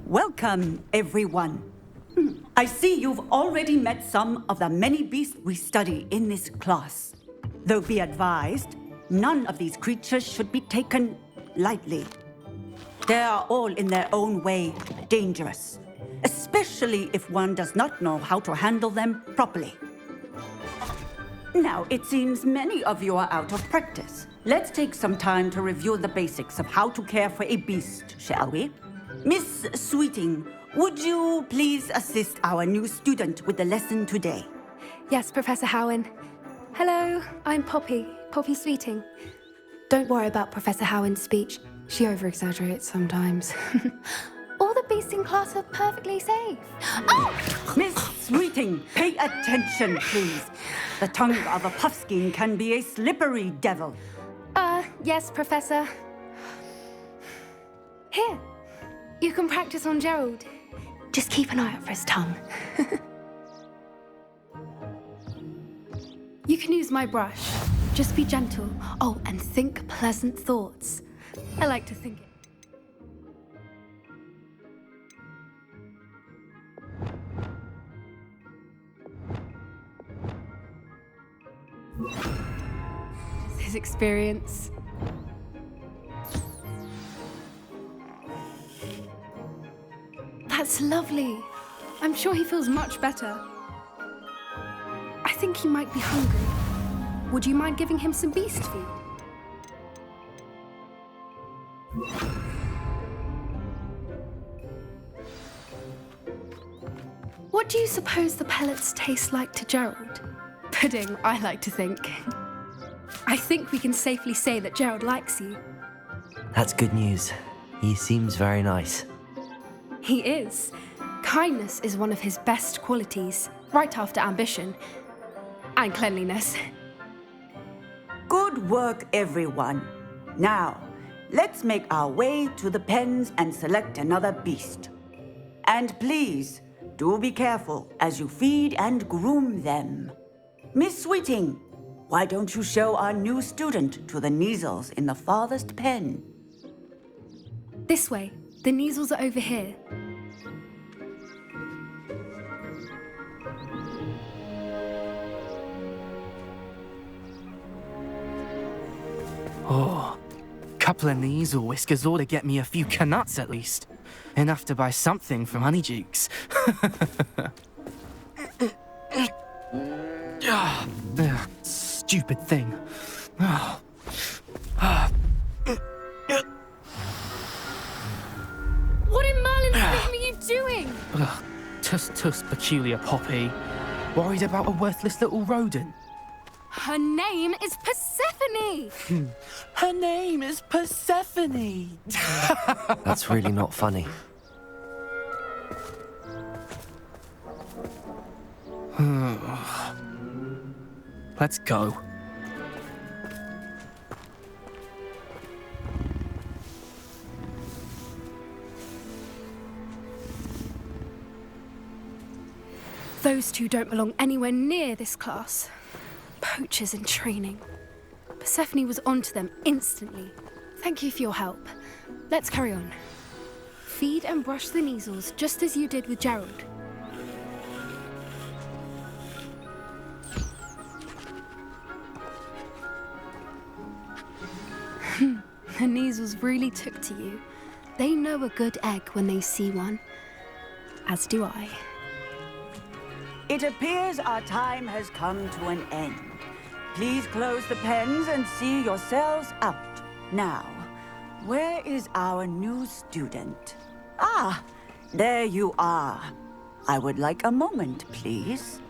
Welcome, everyone. I see you've already met some of the many beasts we study in this class. Though be advised, none of these creatures should be taken lightly. They are all in their own way dangerous, especially if one does not know how to handle them properly. Now, it seems many of you are out of practice. Let's take some time to review the basics of how to care for a beast, shall we? Miss Sweeting, would you please assist our new student with the lesson today? Yes, Professor Howen. Hello, I'm Poppy Sweeting. Don't worry about Professor Howen's speech. She over-exaggerates sometimes. All the beasts in class are perfectly safe. Oh! Miss Sweeting, pay attention, please. The tongue of a puffskein can be a slippery devil. Yes, Professor. Here, you can practice on Gerald. Just keep an eye out for his tongue. You can use my brush. Just be gentle. Oh, and think pleasant thoughts. I like to think it. His experience. That's lovely. I'm sure he feels much better. I think he might be hungry. Would you mind giving him some beast food? What do you suppose the pellets taste like to Gerald? Pudding, I like to think. I think we can safely say that Gerald likes you. That's good news. He seems very nice. He is. Kindness is one of his best qualities, right after ambition and cleanliness. Good work, everyone. Now, let's make our way to the pens and select another beast. And please, do be careful as you feed and groom them. Miss Sweeting, why don't you show our new student to the Neasels in the farthest pen? This way. The Neasels are over here. Oh, couple of Neasel whiskers ought to get me a few canuts at least. Enough to buy something from Honeydukes. Stupid thing. What in Merlin's name are you doing? Tuss, peculiar Poppy. Worried about a worthless little rodent. Her name is Persephone! Her name is Persephone! That's really not funny. Let's go. Those two don't belong anywhere near this class. Poachers in training. Persephone was onto them instantly. Thank you for your help. Let's carry on. Feed and brush the Neasels just as you did with Gerald. The Neasels really took to you. They know a good egg when they see one. As do I. It appears our time has come to an end. Please close the pens and see yourselves out. Now, where is our new student? Ah, there you are. I would like a moment, please.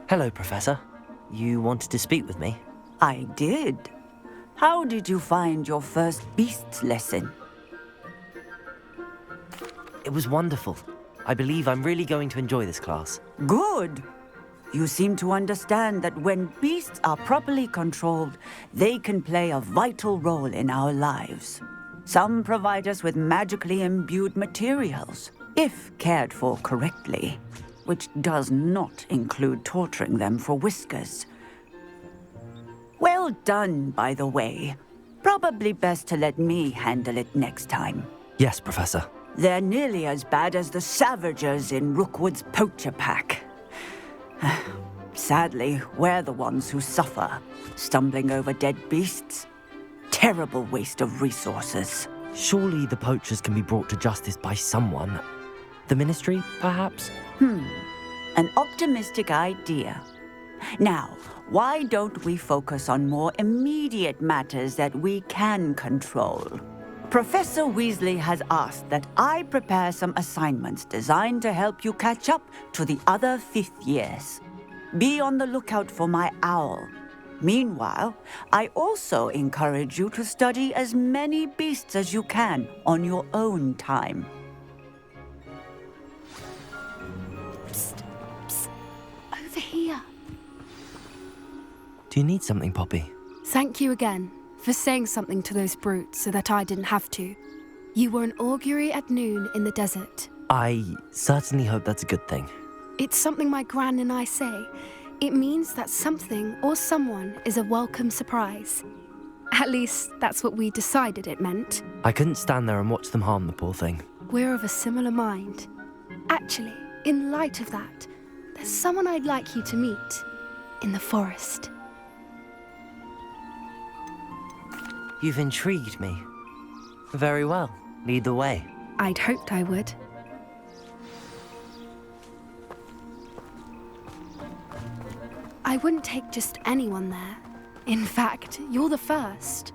Hello, Professor. You wanted to speak with me? I did. How did you find your first beasts lesson? It was wonderful. I believe I'm really going to enjoy this class. Good. You seem to understand that when beasts are properly controlled, they can play a vital role in our lives. Some provide us with magically imbued materials, if cared for correctly, which does not include torturing them for whiskers. Well done, by the way. Probably best to let me handle it next time. Yes, Professor. They're nearly as bad as the Savagers in Rookwood's poacher pack. Sadly, we're the ones who suffer, stumbling over dead beasts. Terrible waste of resources. Surely the poachers can be brought to justice by someone. The Ministry, perhaps? An optimistic idea. Now, why don't we focus on more immediate matters that we can control? Professor Weasley has asked that I prepare some assignments designed to help you catch up to the other fifth years. Be on the lookout for my owl. Meanwhile, I also encourage you to study as many beasts as you can on your own time. Psst, psst. Over here. Do you need something, Poppy? Thank you again for saying something to those brutes so that I didn't have to. You were an augury at noon in the desert. I certainly hope that's a good thing. It's something my gran and I say. It means that something or someone is a welcome surprise. At least, that's what we decided it meant. I couldn't stand there and watch them harm the poor thing. We're of a similar mind. Actually, in light of that, there's someone I'd like you to meet in the forest. You've intrigued me. Very well. Lead the way. I'd hoped I would. I wouldn't take just anyone there. In fact, you're the first.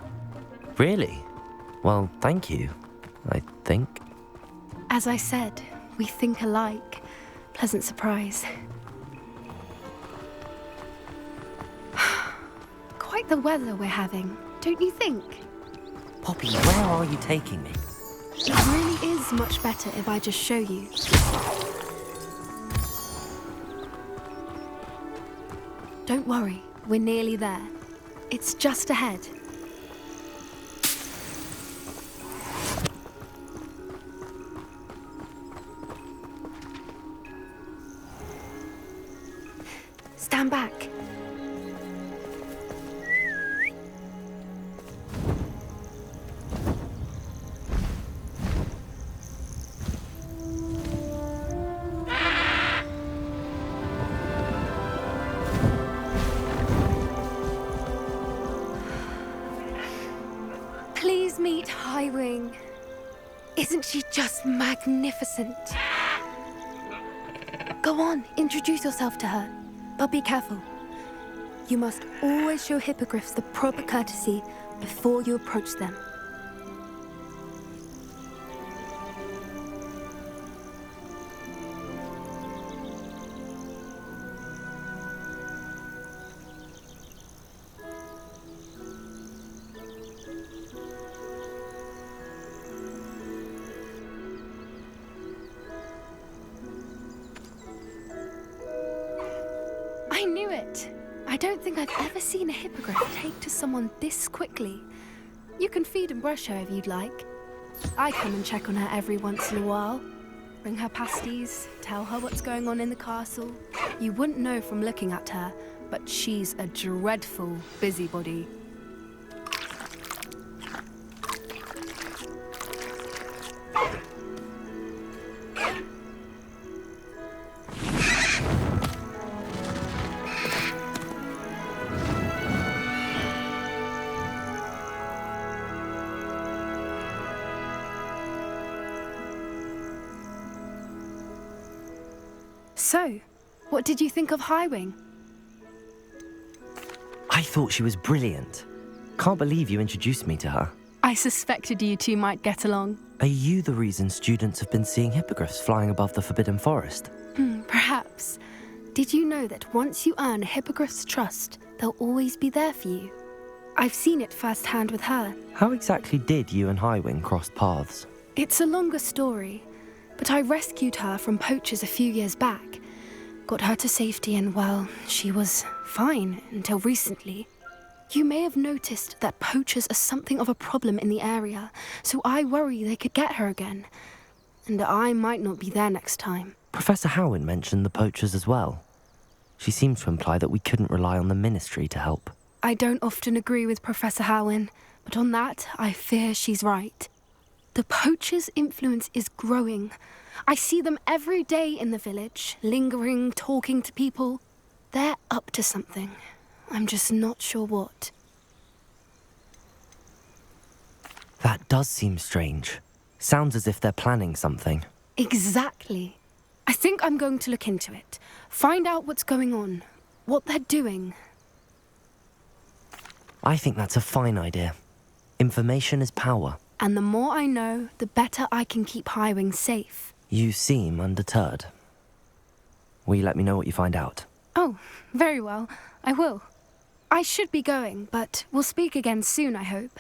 Really? Well, thank you, I think. As I said, we think alike. Pleasant surprise. Quite the weather we're having, don't you think? Poppy, where are you taking me? It really is much better if I just show you. Don't worry, we're nearly there. It's just ahead. Stand back. Please meet Highwing. Isn't she just magnificent? Go on, introduce yourself to her. But be careful. You must always show hippogriffs the proper courtesy before you approach them. I knew it! I don't think I've ever seen a hippogriff take to someone this quickly. You can feed and brush her if you'd like. I come and check on her every once in a while. Bring her pasties, tell her what's going on in the castle. You wouldn't know from looking at her, but she's a dreadful busybody. So, what did you think of Highwing? I thought she was brilliant. Can't believe you introduced me to her. I suspected you two might get along. Are you the reason students have been seeing hippogriffs flying above the Forbidden Forest? Perhaps. Did you know that once you earn a hippogriff's trust, they'll always be there for you? I've seen it firsthand with her. How exactly did you and Highwing cross paths? It's a longer story, but I rescued her from poachers a few years back. Got her to safety and, well, she was fine until recently. You may have noticed that poachers are something of a problem in the area, so I worry they could get her again. And I might not be there next time. Professor Howin mentioned the poachers as well. She seemed to imply that we couldn't rely on the Ministry to help. I don't often agree with Professor Howin, but on that, I fear she's right. The poachers' influence is growing. I see them every day in the village, lingering, talking to people. They're up to something. I'm just not sure what. That does seem strange. Sounds as if they're planning something. Exactly. I think I'm going to look into it. Find out what's going on. What they're doing. I think that's a fine idea. Information is power. And the more I know, the better I can keep Highwing safe. You seem undeterred. Will you let me know what you find out? Oh, very well. I will. I should be going, but we'll speak again soon, I hope.